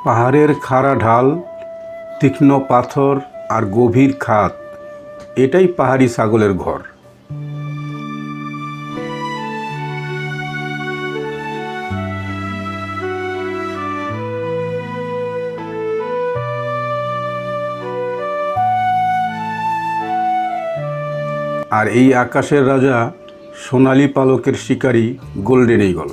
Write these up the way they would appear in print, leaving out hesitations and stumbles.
পাহাড়ের খাড়া ঢাল, তীক্ষ্ণ পাথর আর গভীর খাদ, এটাই পাহাড়ি ছাগলের ঘর। আর এই আকাশের রাজা সোনালী পালকের শিকারী গোল্ডেন ঈগল।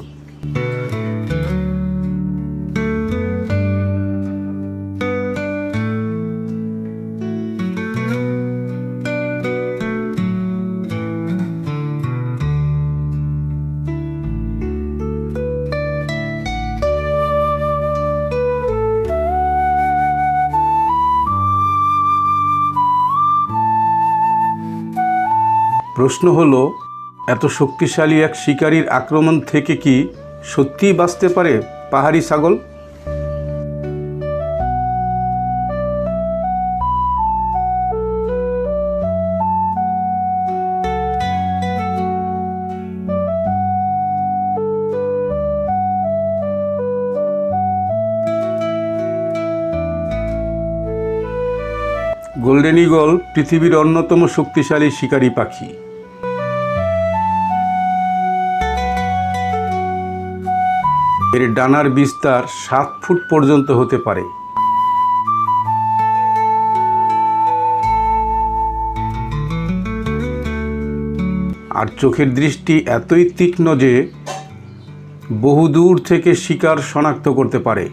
প্রশ্ন হলো, এত শক্তিশালী এক শিকারীর আক্রমণ থেকে কি সত্যিই বাঁচতে পারে পাহাড়ি ছাগল? গোল্ডেন ঈগল পৃথিবীর অন্যতম শক্তিশালী শিকারী পাখি। এর ডানার বিস্তার 7 ফুট পর্যন্ত হতে পারে। আর চোখের দৃষ্টি এতই তীক্ষ্ণ যে বহুদূর থেকে শিকার শনাক্ত করতে পারে।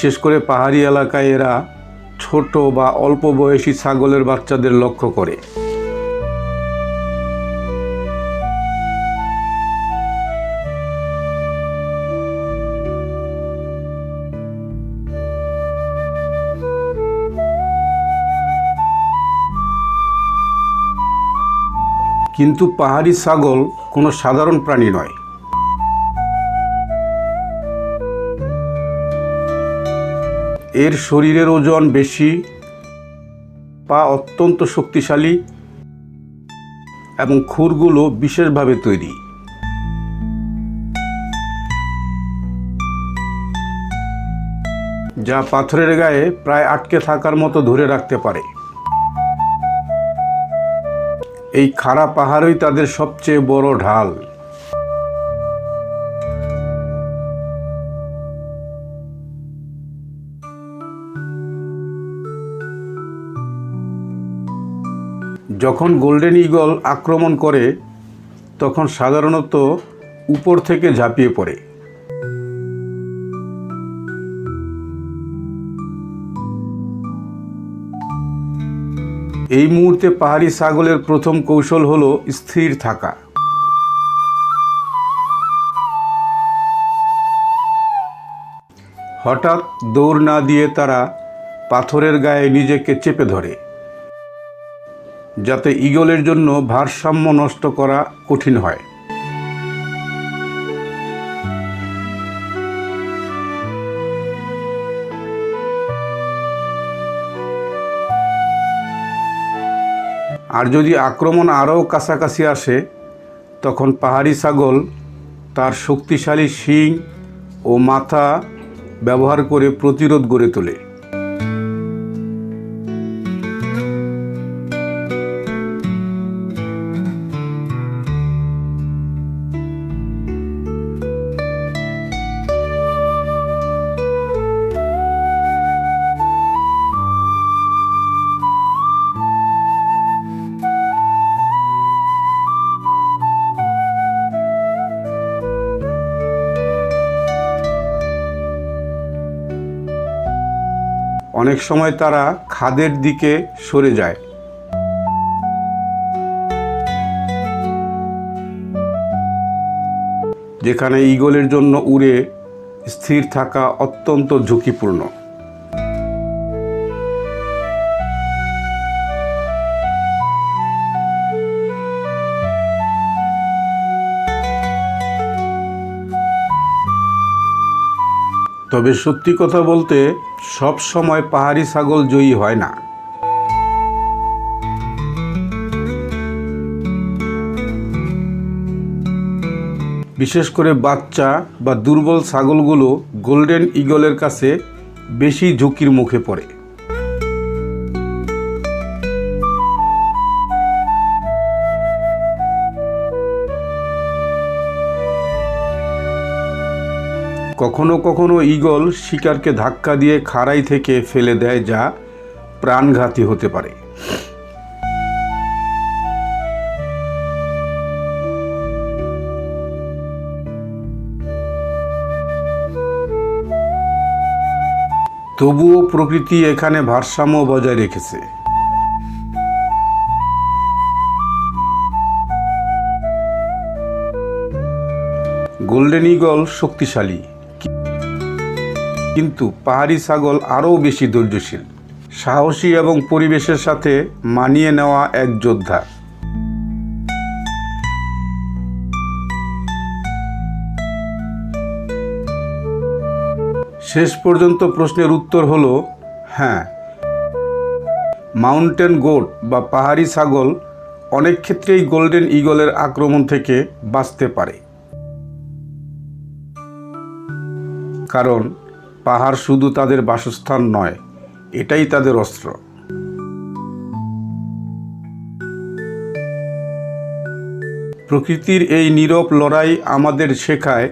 বিশেষ করে পাহাড়ি এলাকায় এরা ছোট বা অল্প বয়সী ছাগলের বাচ্চাদের লক্ষ্য করে। কিন্তু পাহাড়ি ছাগল কোনো সাধারণ প্রাণী নয়। এর শরীরের ওজন বেশি, পা অত্যন্ত শক্তিশালী এবং খুরগুলো বিশেষভাবে তৈরি। যা পাথরের গায়ে প্রায় আটকে থাকার মতো ধরে রাখতে পারে। এই খাড়া পাহাড়ই তাদের সবচেয়ে বড় ঢাল। যখন গোল্ডেন ঈগল আক্রমণ করে তখন সাধারণত উপর থেকে ঝাঁপিয়ে পড়ে। এই মুহূর্তে পাহাড়ি ছাগলের প্রথম কৌশল হলো স্থির থাকা। হঠাৎ দৌড় না দিয়ে তারা পাথরের গায়ে নিজেকে চেপে ধরে, যাতে ঈগলের জন্য ভারসাম্য নষ্ট করা কঠিন হয়। আর যদি আক্রমণ আরও কাছাকাছি আসে, তখন পাহাড়ি ছাগল তার শক্তিশালী শিং ও মাথা ব্যবহার করে প্রতিরোধ গড়ে তোলে। অনেক সময় তারা খাদের দিকে সরে যায়, যেখানে ঈগলের জন্য উড়ে স্থির থাকা অত্যন্ত ঝুঁকিপূর্ণ। তবে সত্যি কথা বলতে সব সময় পাহাড়ি ছাগল জয়ী হয় না। বিশেষ করে বাচ্চা বা দুর্বল ছাগলগুলো গোল্ডেন ঈগলের কাছে বেশি ঝুঁকির মুখে পড়ে। কখনো কখনো ঈগল শিকারকে ধাক্কা দিয়ে খাড়াই থেকে ফেলে দেয়, যা প্রাণঘাতী হতে পারে। তবুও প্রকৃতি এখানে ভারসাম্য বজায় রেখেছে। গোল্ডেন ঈগল শক্তিশালী, কিন্তু পাহাড়ি ছাগল আরও বেশি ধৈর্যশীল, সাহসী এবং পরিবেশের সাথে মানিয়ে নেওয়া এক যোদ্ধা। শেষ পর্যন্ত প্রশ্নের উত্তর হলো হ্যাঁ, মাউন্টেন গোট বা পাহাড়ি ছাগল অনেক ক্ষেত্রেই গোল্ডেন ঈগলের আক্রমণ থেকে বাঁচতে পারে, কারণ পাহাড় শুধু তাদের বাসস্থান নয়, এটাই তাদের অস্ত্র। প্রকৃতির এই নীরব লড়াই আমাদের শেখায়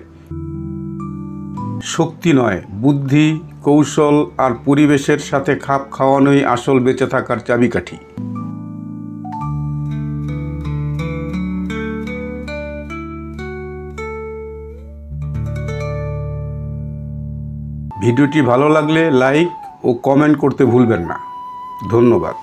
শক্তি নয়, বুদ্ধি, কৌশল আর পরিবেশের সাথে খাপ খাওয়ানোই আসল বেঁচে থাকার চাবিকাঠি। ভিডিওটি ভালো লাগলে লাইক ও কমেন্ট করতে ভুলবেন না। ধন্যবাদ।